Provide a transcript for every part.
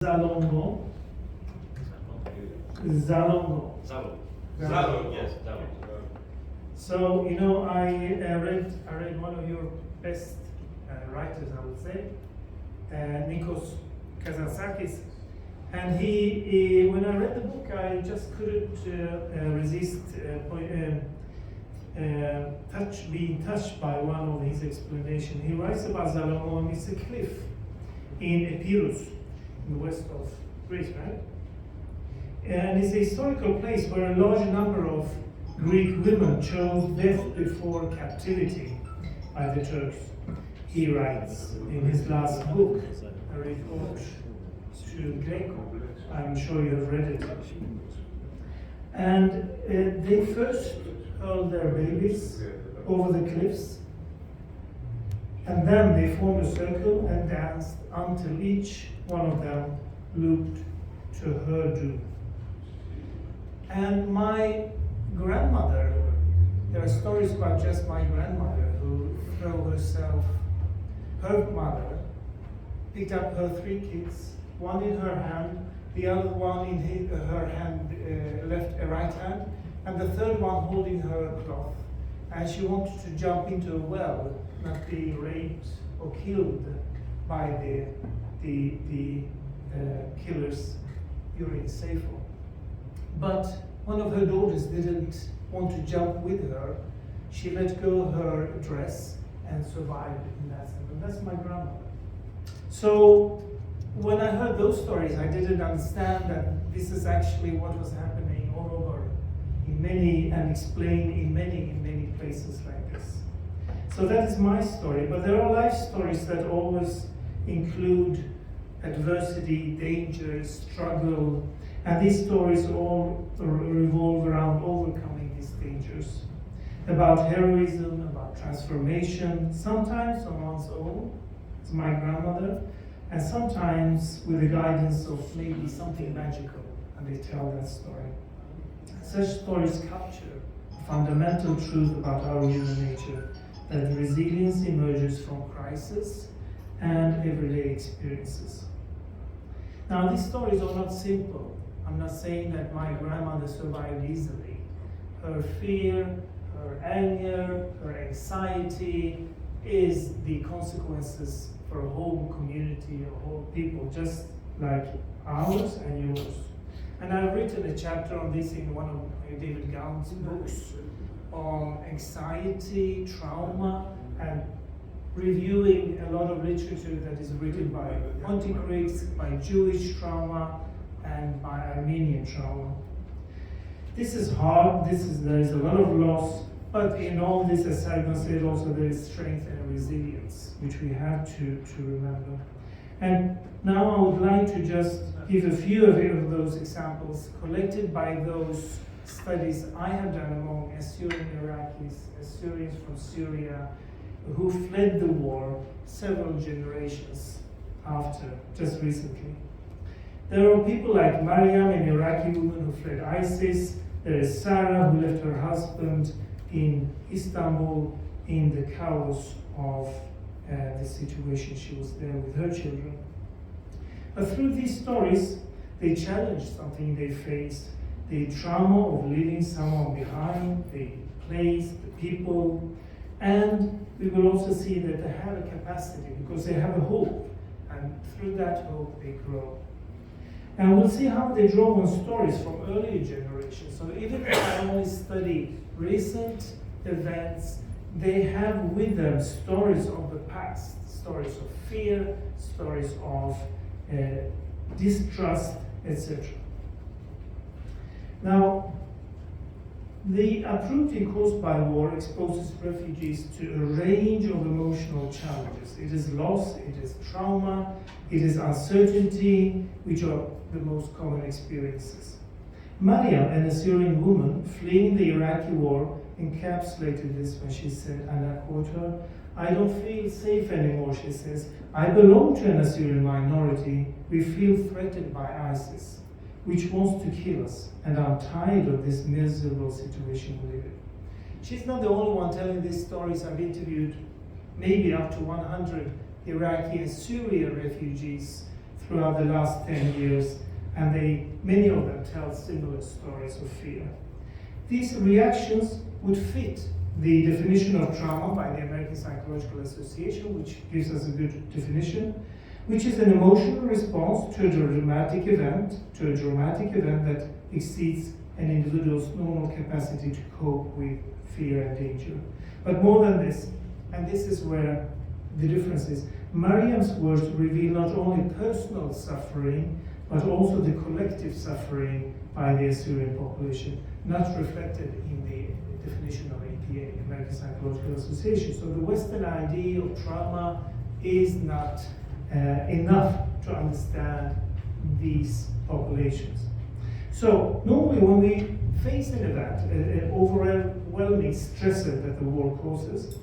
Zalongo. Zalongo. Zalong, yes, Zalong. So, I read one of your best writers, I would say, Nikos Kazantzakis, and he, when I read the book, I just couldn't resist being touched by one of his explanations. He writes about Zalongo, and it's a cliff in Epirus, in the west of Greece, right? And it's a historical place where a large number of Greek women chose death before captivity by the Turks. He writes in his last book, a report to Greco. I'm sure you have read it. And they first hurled their babies over the cliffs, and then they formed a circle and danced until each one of them looked to her doom. And my grandmother, there are stories about just my grandmother who threw herself, her mother picked up her 3 kids, one in her hand, the other one in her hand, right hand, and the third one holding her cloth. And she wanted to jump into a well, not be raped or killed by the killer's urine safer. But one of her daughters didn't want to jump with her. She let go her dress and survived in that sense. And that's my grandmother. So when I heard those stories, I didn't understand that this is actually what was happening all over in many, and explained in many places like this. So that is my story. But there are life stories that always include adversity, danger, struggle, and these stories all revolve around overcoming these dangers, about heroism, about transformation, sometimes on one's own, as my grandmother, and sometimes with the guidance of maybe something magical, and they tell that story. Such stories capture a fundamental truth about our human nature, that resilience emerges from crisis and everyday experiences. Now, these stories are not simple. I'm not saying that my grandmother survived easily. Her fear, her anger, her anxiety is the consequences for a whole community, a whole people, just like ours and yours. And I've written a chapter on this in one of David Gaunt's books on anxiety, trauma, and reviewing a lot of literature that is written by Pontic-Greeks, by Jewish trauma, and by Armenian trauma. This is hard, there is a lot of loss, but in all this, as Sargon said, also there is strength and resilience, which we have to remember. And now I would like to just give a few of those examples collected by those studies I have done among Assyrian Iraqis, Assyrians from Syria, who fled the war several generations after, just recently. There are people like Mariam, an Iraqi woman who fled ISIS. There is Sarah, who left her husband in Istanbul in the chaos of the situation. She was there with her children. But through these stories, they challenged something they faced, the trauma of leaving someone behind, the place, the people, and we will also see that they have a capacity because they have a hope, and through that hope they grow. And we'll see how they draw on stories from earlier generations. So even if I only study recent events, they have with them stories of the past, stories of fear, stories of distrust, etc. Now, the uprooting caused by war exposes refugees to a range of emotional challenges. It is loss, it is trauma, it is uncertainty, which are the most common experiences. Mariam, an Assyrian woman fleeing the Iraqi war, encapsulated this when she said, and I quote her, "I don't feel safe anymore," she says. "I belong to an Assyrian minority. We feel threatened by ISIS, which wants to kill us, and I'm tired of this miserable situation we live in." She's not the only one telling these stories. I've interviewed maybe up to 100 Iraqi and Syrian refugees throughout the last 10 years, and many of them tell similar stories of fear. These reactions would fit the definition of trauma by the American Psychological Association, which gives us a good definition, which is an emotional response to a dramatic event that exceeds an individual's normal capacity to cope with fear and danger. But more than this, and this is where the difference is, Mariam's words reveal not only personal suffering, but also the collective suffering by the Assyrian population, not reflected in the definition of APA, American Psychological Association. So the Western idea of trauma is not enough to understand these populations. So normally when we face an event, an overwhelming stressor that the war causes,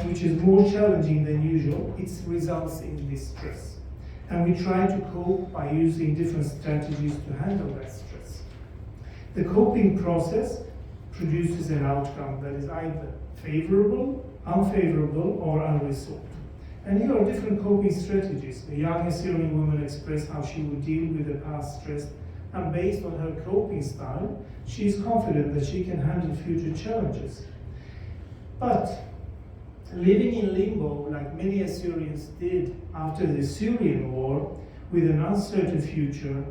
which is more challenging than usual, it results in this stress. And we try to cope by using different strategies to handle that stress. The coping process produces an outcome that is either favorable, unfavorable, or unresolved. And here are different coping strategies. A young Assyrian woman expressed how she would deal with the past stress, and based on her coping style, she is confident that she can handle future challenges. But living in limbo, like many Assyrians did after the Syrian war, with an uncertain future,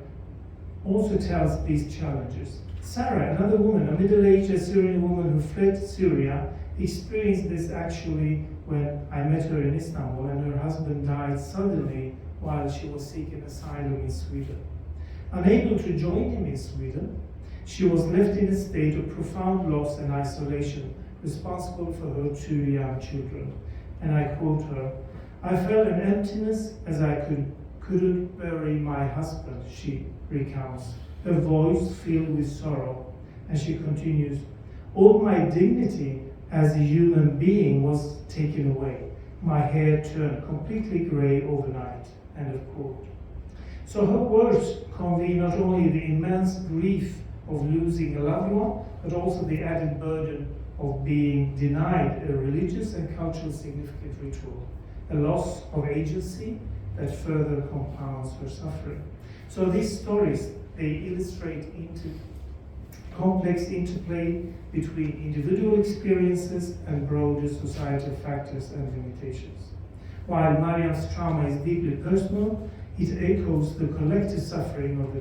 also tells these challenges. Sarah, another woman, a middle-aged Assyrian woman who fled Syria, experienced this actually when I met her in Istanbul, and her husband died suddenly while she was seeking asylum in Sweden. Unable to join him in Sweden, she was left in a state of profound loss and isolation, responsible for her 2 young children. And I quote her, "I felt an emptiness as I couldn't bury my husband," she recounts, her voice filled with sorrow. And she continues, "All my dignity as a human being was taken away. My hair turned completely grey overnight." End of quote. So her words convey not only the immense grief of losing a loved one, but also the added burden of being denied a religious and culturally significant ritual, a loss of agency that further compounds her suffering. So these stories, they illustrate complex interplay between individual experiences and broader societal factors and limitations. While Mariam's trauma is deeply personal, it echoes the collective suffering of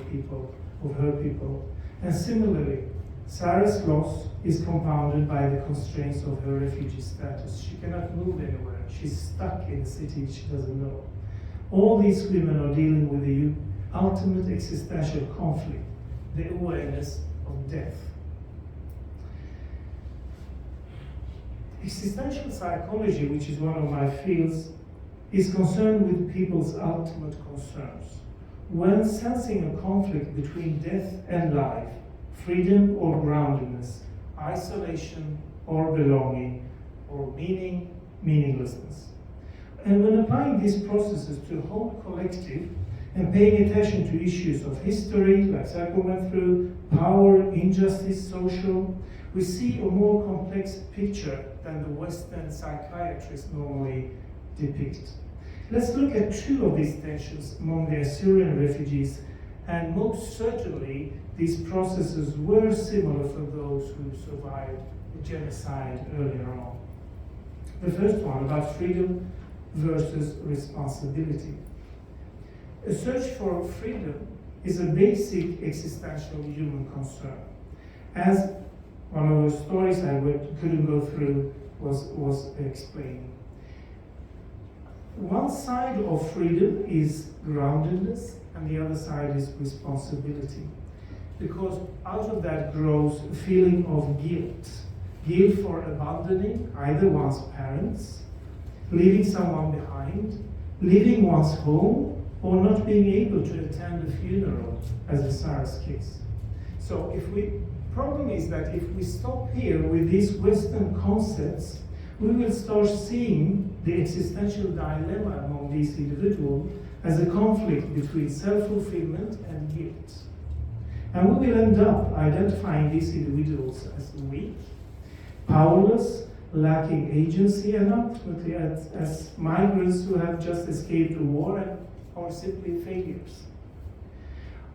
her people. And similarly, Sarah's loss is compounded by the constraints of her refugee status. She cannot move anywhere. She's stuck in a city she doesn't know. All these women are dealing with the ultimate existential conflict, the awareness of death. Existential psychology, which is one of my fields, is concerned with people's ultimate concerns. When sensing a conflict between death and life, freedom or groundedness, isolation or belonging, or meaninglessness. And when applying these processes to the whole collective and paying attention to issues of history, like Sarko went through, power, injustice, social, we see a more complex picture than the Western psychiatrists normally depict. Let's look at 2 of these tensions among the Assyrian refugees, and most certainly these processes were similar for those who survived the genocide earlier on. The first one, about freedom versus responsibility. A search for freedom is a basic existential human concern. As one of the stories I couldn't go through was explaining. One side of freedom is groundedness, and the other side is responsibility. Because out of that grows a feeling of guilt for abandoning either one's parents, leaving someone behind, leaving one's home, or not being able to attend a funeral, as in Sarah's case. So problem is that if we stop here with these Western concepts, we will start seeing the existential dilemma among these individuals as a conflict between self-fulfillment and guilt. And we will end up identifying these individuals as weak, powerless, lacking agency, and ultimately as migrants who have just escaped a war and or simply failures.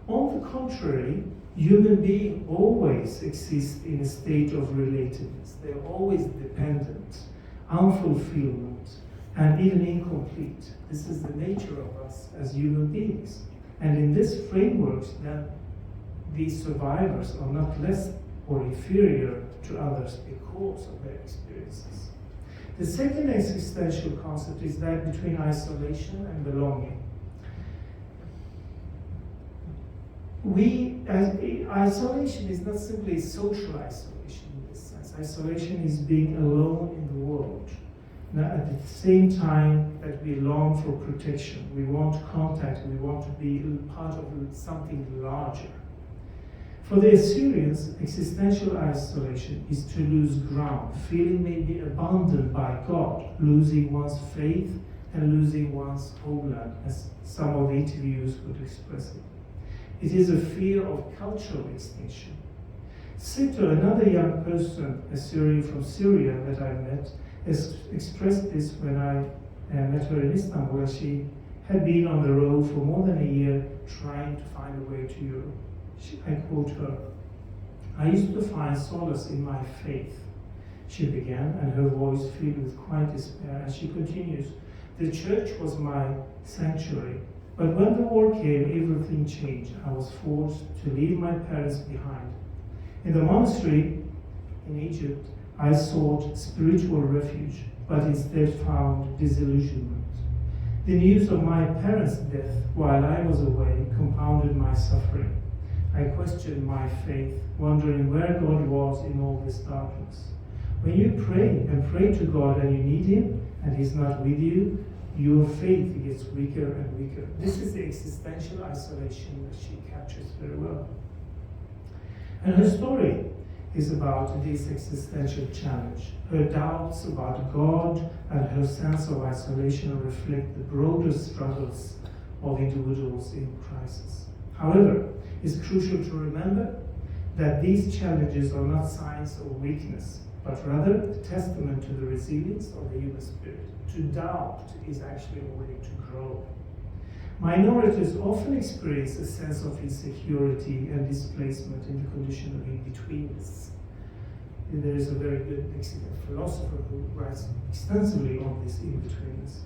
On the contrary, human beings always exist in a state of relatedness. They're always dependent, unfulfillment, and even incomplete. This is the nature of us as human beings. And in this framework, then these survivors are not less or inferior to others because of their experiences. The second existential concept is that between isolation and belonging. Isolation is not simply social isolation in this sense. Isolation is being alone in the world. Now, at the same time that we long for protection, we want contact, we want to be part of something larger. For the Assyrians, existential isolation is to lose ground, feeling maybe abandoned by God, losing one's faith and losing one's homeland, as some of the interviews would express it. It is a fear of cultural extinction. Sito, another young person, Assyrian from Syria that I met, has expressed this when I met her in Istanbul, where she had been on the road for more than a year trying to find a way to Europe. I quote her, "I used to find solace in my faith," she began, and her voice filled with quiet despair, and she continues, "The church was my sanctuary. But when the war came, everything changed. I was forced to leave my parents behind. In the monastery in Egypt, I sought spiritual refuge, but instead found disillusionment. The news of my parents' death while I was away compounded my suffering. I questioned my faith, wondering where God was in all this darkness. When you pray and pray to God and you need Him, and He's not with you, your faith gets weaker and weaker." This is the existential isolation that she captures very well. And her story is about this existential challenge. Her doubts about God and her sense of isolation reflect the broader struggles of individuals in crisis. However, it's crucial to remember that these challenges are not signs of weakness, but rather a testament to the resilience of the human spirit. To doubt is actually a way to grow. Minorities often experience a sense of insecurity and displacement in the condition of in-betweenness. There is a very good Mexican philosopher who writes extensively on this in-betweenness.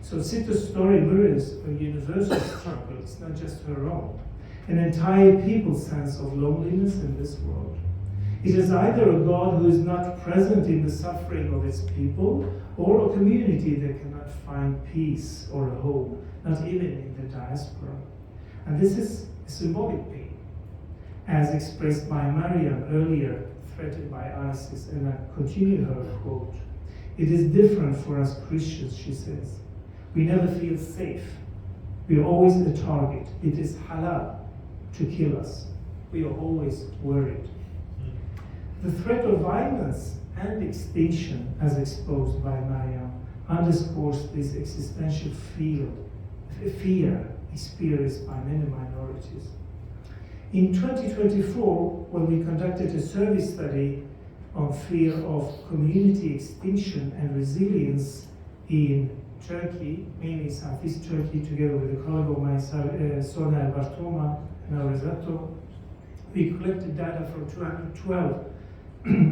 So Sito's story mirrors a universal struggle, it's not just her own. An entire people's sense of loneliness in this world. It is either a God who is not present in the suffering of its people, or a community that cannot find peace or a home, not even in the diaspora. And this is a symbolic pain, as expressed by Mariam earlier, threatened by ISIS, and I continue her quote. "It is different for us Christians," she says. "We never feel safe. We are always a target. It is halal to kill us. We are always worried." The threat of violence and extinction, as exposed by Mariam, underscores this existential fear experienced by many minorities. In 2024, when we conducted a survey study on fear of community extinction and resilience in Turkey, mainly Southeast Turkey, together with a colleague of mine, Soner Bartoma and Arizato, we collected data from 212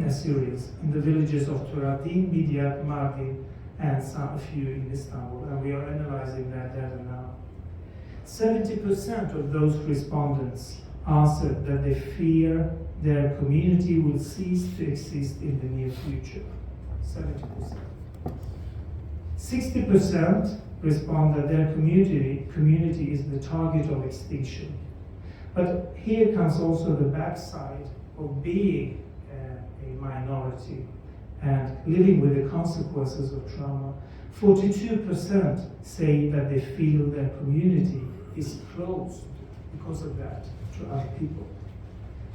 Assyrians in the villages of Turadin, Midyat, Mardin, and a few in Istanbul, and we are analyzing that data now. 70% of those respondents answered that they fear their community will cease to exist in the near future. 70%. 60% respond that their community is the target of extinction. But here comes also the backside of being a minority and living with the consequences of trauma. 42% say that they feel their community is closed because of that to other people.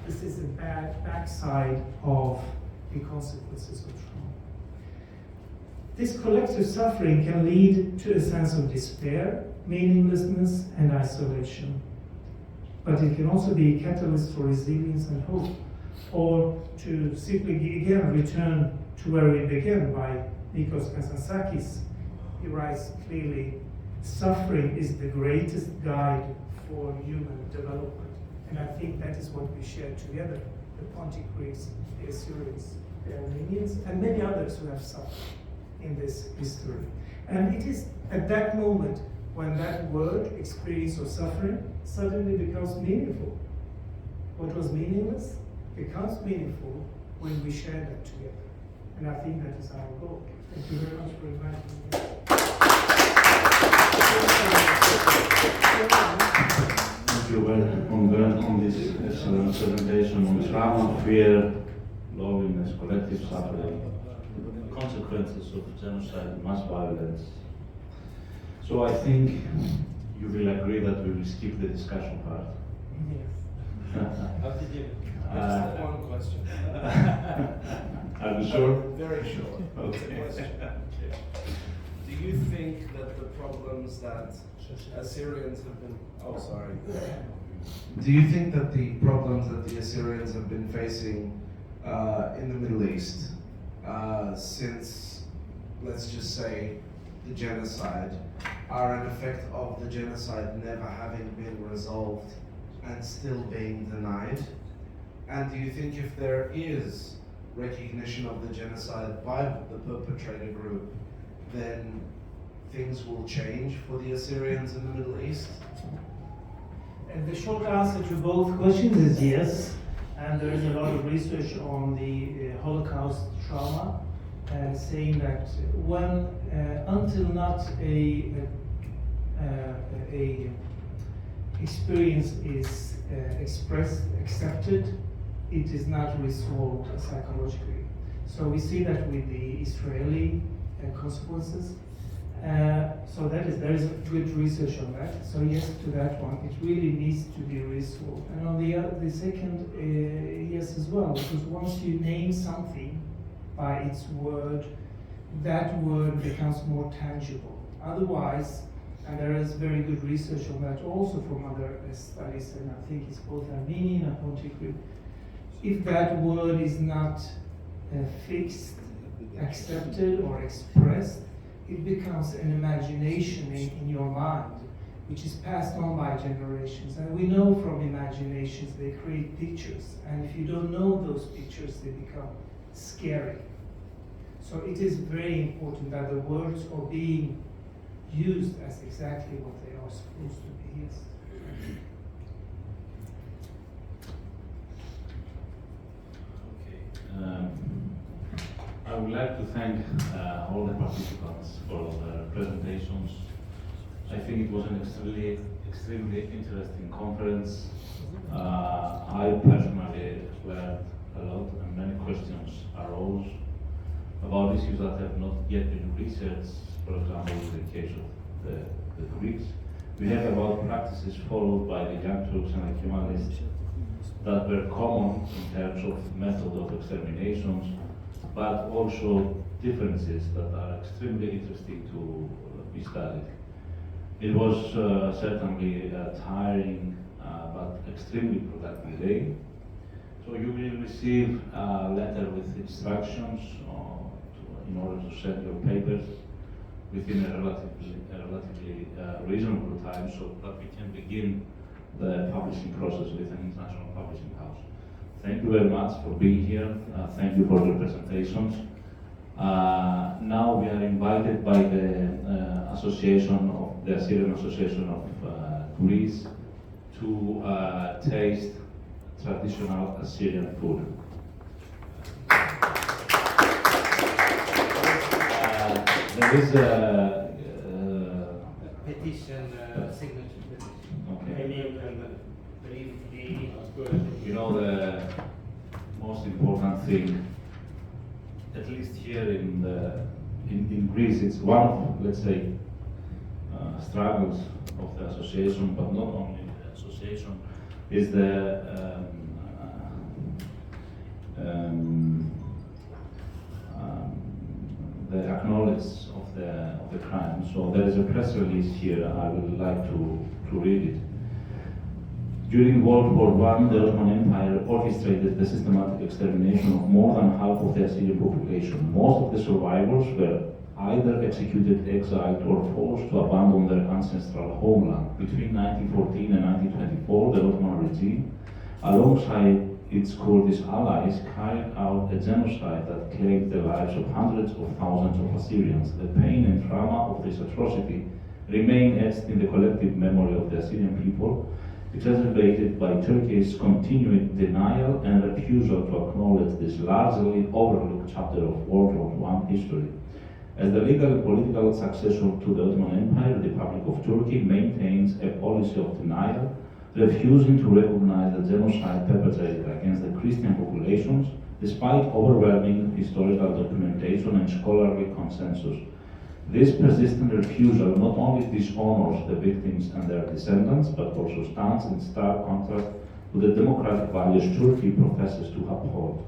This is the backside of the consequences of trauma. This collective suffering can lead to a sense of despair, meaninglessness, and isolation. But it can also be a catalyst for resilience and hope, or to simply again return to where we began by Nikos Kazantzakis. He writes clearly, suffering is the greatest guide for human development. And I think that is what we share together, the Pontic Greeks, the Assyrians, the Armenians, and many others who have suffered in this history. And it is at that moment when that word, experience or suffering, suddenly becomes meaningful. What was meaningless becomes meaningful when we share that together. And I think that is our goal. Thank you very much for inviting me. Thank you very much on this excellent presentation on trauma, fear, loneliness, collective suffering, consequences of genocide, mass violence. So I think you will agree that we will skip the discussion part. How did you? I just have one question. Are you sure? Very sure. Okay. Question. Do you think that the problems that Assyrians have been... Oh, sorry. Do you think that the problems that the Assyrians have been facing in the Middle East since, let's just say, the genocide, are an effect of the genocide never having been resolved and still being denied? And do you think if there is recognition of the genocide by the perpetrator group, then things will change for the Assyrians in the Middle East? And the short answer to both questions is yes. And there is a lot of research on the Holocaust trauma, saying that when, until not a experience is expressed, accepted, it is not resolved psychologically. So we see that with the Israeli consequences. So there is good research on that. So yes to that one. It really needs to be resolved. And on the second, yes as well, because once you name something by its word, that word becomes more tangible. Otherwise, and there is very good research on that also from other studies, and I think it's both Armenian and Pontic Greek. If that word is not fixed, accepted, or expressed, it becomes an imagination in your mind, which is passed on by generations. And we know from imaginations they create pictures, and if you don't know those pictures, they become scary. So it is very important that the words are being used as exactly what they are supposed to be. Yes. Okay. I would like to thank all the participants for their presentations. I think it was an extremely interesting conference. I personally learned a lot, and many questions arose about issues that have not yet been researched. For example, in the case of the Greeks, we heard about practices followed by the Young Turks and the Kemalists that were common in terms of method of exterminations, but also differences that are extremely interesting to be studied. It was certainly a tiring but extremely productive day. So you will receive a letter with instructions in order to send your papers within a relatively reasonable time, so that we can begin the publishing process with an international publishing house. Thank you very much for being here. Thank you for your presentations. Now we are invited by the Assyrian Association of Greece to taste traditional Assyrian food. There is a Petition, signature petition. okay. Good. You know, the most important thing, at least here in Greece, it's one of, let's say, struggles of the association, but not only the association, is the acknowledge of the crime. So there is a press release here. I would like to read it. During World War I, the Ottoman Empire orchestrated the systematic extermination of more than half of the Assyrian population. Most of the survivors were either executed, exiled, or forced to abandon their ancestral homeland. Between 1914 and 1924, the Ottoman regime, alongside its Kurdish allies, carried out a genocide that claimed the lives of hundreds of thousands of Assyrians. The pain and trauma of this atrocity remain etched in the collective memory of the Assyrian people, exacerbated by Turkey's continued denial and refusal to acknowledge this largely overlooked chapter of World War I history. As the legal and political successor to the Ottoman Empire, the Republic of Turkey maintains a policy of denial, refusing to recognize the genocide perpetrated against the Christian populations, despite overwhelming historical documentation and scholarly consensus. This persistent refusal not only dishonors the victims and their descendants, but also stands in stark contrast to the democratic values Turkey professes to uphold.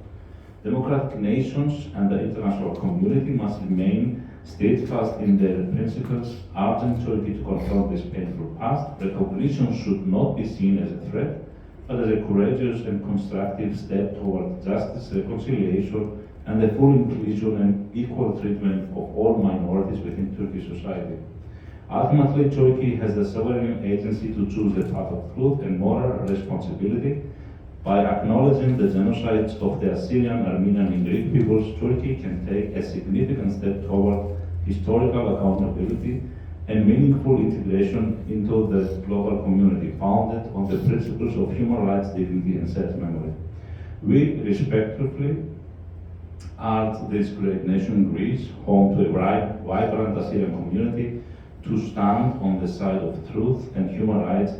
Democratic nations and the international community must remain steadfast in their principles, urging Turkey to confront this painful past. Recognition should not be seen as a threat, but as a courageous and constructive step toward justice, reconciliation, and the full inclusion and equal treatment of all minorities within Turkish society. Ultimately, Turkey has the sovereign agency to choose the path of truth and moral responsibility. By acknowledging the genocides of the Assyrian, Armenian, and Greek peoples, Turkey can take a significant step toward historical accountability and meaningful integration into the global community, founded on the principles of human rights, dignity, and self-memory. We respectively urge this great nation, Greece, home to a vibrant Assyrian community, to stand on the side of truth and human rights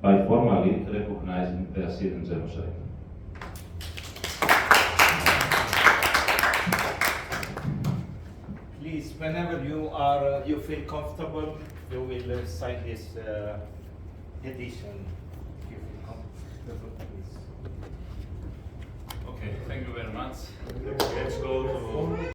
by formally recognizing the Assyrian genocide. Please, whenever you feel comfortable, you will sign this edition. If you feel comfortable, please. Okay, thank you very much. Let's go to